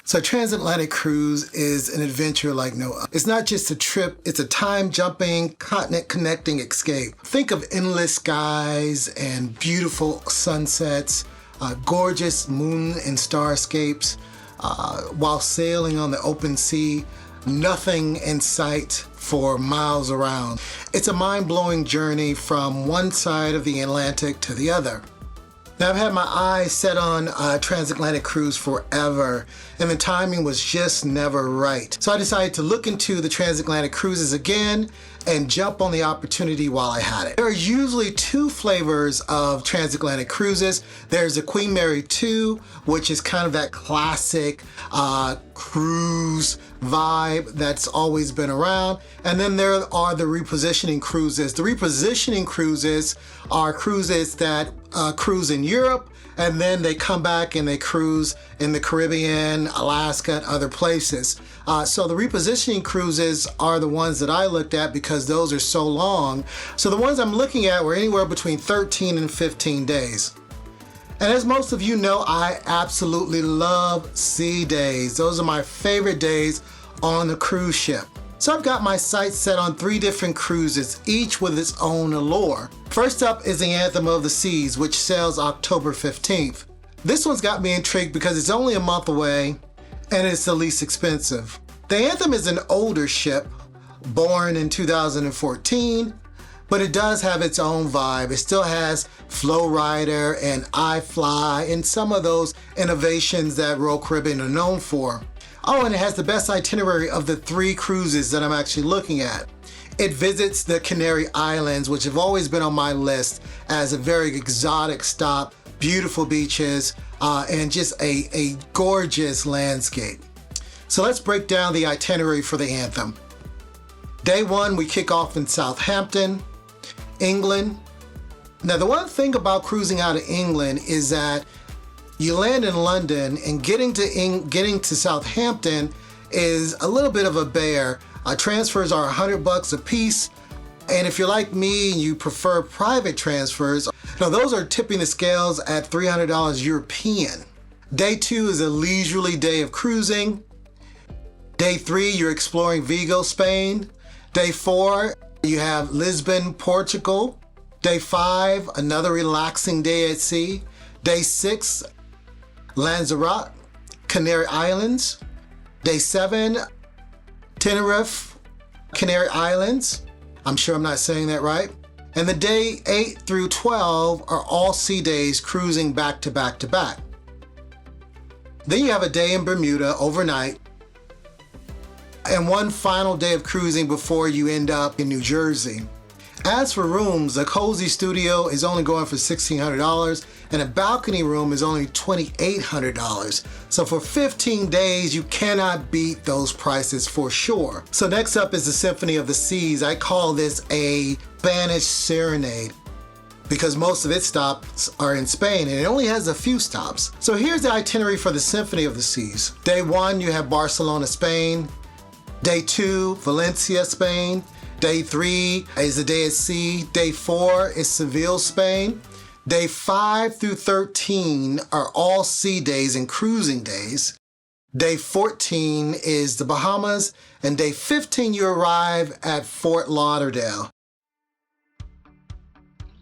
So transatlantic cruise is an adventure like no other. It's not just a trip, it's a time-jumping, continent-connecting escape. Think of endless skies and beautiful sunsets, gorgeous moon and starscapes, while sailing on the open sea, nothing in sight for miles around. It's a mind-blowing journey from one side of the Atlantic to the other. Now, I've had my eyes set on a transatlantic cruise forever, and the timing was just never right. So I decided to look into the transatlantic cruises again and jump on the opportunity while I had it. There are usually two flavors of transatlantic cruises. There's the Queen Mary 2, which is kind of that classic cruise vibe that's always been around. And then there are the repositioning cruises. The repositioning cruises are cruises that cruise in Europe, and then they come back and they cruise in the Caribbean, Alaska, and other places. So the repositioning cruises are the ones that I looked at because those are so long. So the ones I'm looking at were anywhere between 13 and 15 days. And as most of you know, I absolutely love sea days. Those are my favorite days on a cruise ship. So I've got my sights set on 3 different cruises, each with its own allure. First up is the Anthem of the Seas, which sails October 15th. This one's got me intrigued because it's only a month away and it's the least expensive. The Anthem is an older ship, born in 2014, but it does have its own vibe. It still has Flow Rider and iFly and some of those innovations that Royal Caribbean are known for. Oh, and it has the best itinerary of the 3 cruises that I'm actually looking at. It visits the Canary Islands, which have always been on my list as a very exotic stop, beautiful beaches, and just a gorgeous landscape. So let's break down the itinerary for the Anthem. Day 1, we kick off in Southampton, England. Now, the one thing about cruising out of England is that you land in London, and getting to Southampton is a little bit of a bear. Transfers are $100 a piece, and if you're like me and you prefer private transfers, now those are tipping the scales at $300 European. Day 2 is a leisurely day of cruising. Day 3, you're exploring Vigo, Spain. Day 4, you have Lisbon, Portugal. Day 5, another relaxing day at sea. Day 6, Lanzarote, Canary Islands. Day 7, Tenerife, Canary Islands. I'm sure I'm not saying that right. And the day 8 through 12 are all sea days cruising back to back to back. Then you have a day in Bermuda overnight and one final day of cruising before you end up in New Jersey. As for rooms, a cozy studio is only going for $1,600 and a balcony room is only $2,800. So for 15 days, you cannot beat those prices for sure. So next up is the Symphony of the Seas. I call this a Spanish serenade because most of its stops are in Spain and it only has a few stops. So here's the itinerary for the Symphony of the Seas. Day 1, you have Barcelona, Spain. Day 2, Valencia, Spain. Day 3 is the day at sea. Day 4 is Seville, Spain. Day 5 through 13 are all sea days and cruising days. Day 14 is the Bahamas, and day 15 you arrive at Fort Lauderdale.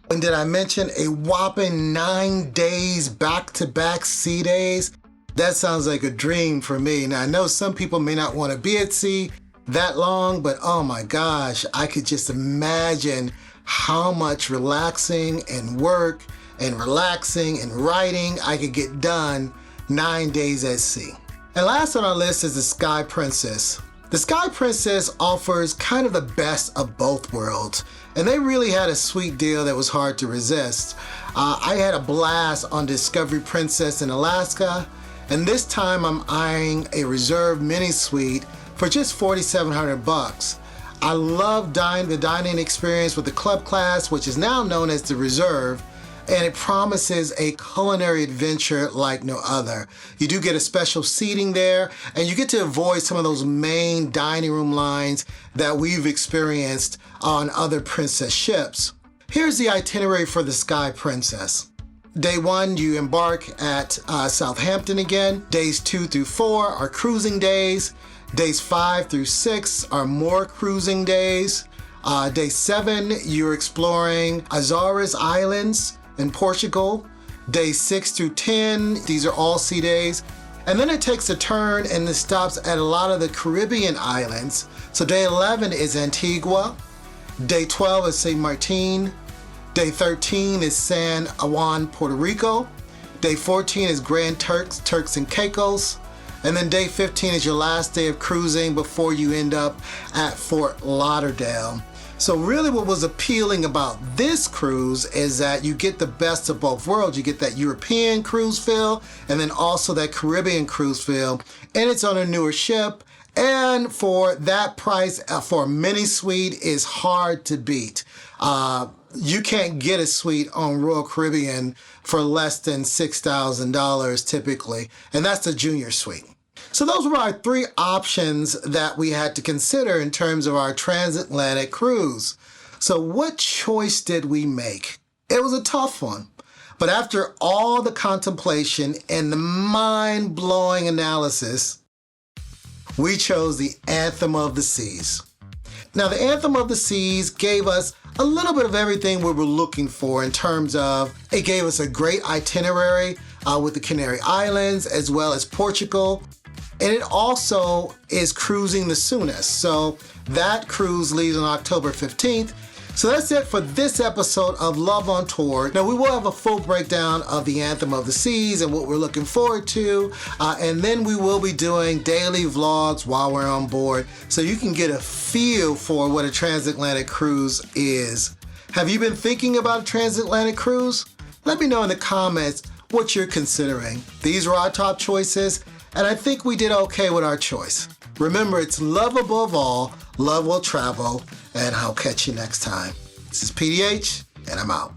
And did I mention a whopping 9 days back-to-back sea days? That sounds like a dream for me. Now I know some people may not want to be at sea that long, but oh my gosh, I could just imagine how much relaxing and work and relaxing and writing I could get done 9 days at sea. And last on our list is the Sky Princess. The Sky Princess offers kind of the best of both worlds, and they really had a sweet deal that was hard to resist. I had a blast on Discovery Princess in Alaska, and this time I'm eyeing a reserved mini suite for just $4,700. I love the dining experience with the club class, which is now known as the Reserve, and it promises a culinary adventure like no other. You do get a special seating there, and you get to avoid some of those main dining room lines that we've experienced on other Princess ships. Here's the itinerary for the Sky Princess. Day 1, you embark at Southampton again. Days 2 through 4 are cruising days. Days 5 through 6 are more cruising days. Day 7, you're exploring Azores Islands in Portugal. Days 6 through 10, these are all sea days. And then it takes a turn and it stops at a lot of the Caribbean islands. So day 11 is Antigua. Day 12 is St. Martin. Day 13 is San Juan, Puerto Rico. Day 14 is Grand Turks, Turks and Caicos. And then day 15 is your last day of cruising before you end up at Fort Lauderdale. So really what was appealing about this cruise is that you get the best of both worlds. You get that European cruise feel and then also that Caribbean cruise feel. And it's on a newer ship. And for that price, for a mini suite is hard to beat. You can't get a suite on Royal Caribbean for less than $6,000 typically. And that's the junior suite. So those were our 3 options that we had to consider in terms of our transatlantic cruise. So what choice did we make? It was a tough one. But after all the contemplation and the mind-blowing analysis, we chose the Anthem of the Seas. Now, the Anthem of the Seas gave us a little bit of everything we were looking for in terms of, it gave us a great itinerary with the Canary Islands as well as Portugal. And it also is cruising the soonest. So that cruise leaves on October 15th. So that's it for this episode of Love on Tour. Now we will have a full breakdown of the Anthem of the Seas and what we're looking forward to. And then we will be doing daily vlogs while we're on board so you can get a feel for what a transatlantic cruise is. Have you been thinking about a transatlantic cruise? Let me know in the comments what you're considering. These were our top choices. And I think we did okay with our choice. Remember, it's love above all, love will travel, and I'll catch you next time. This is PDH, and I'm out.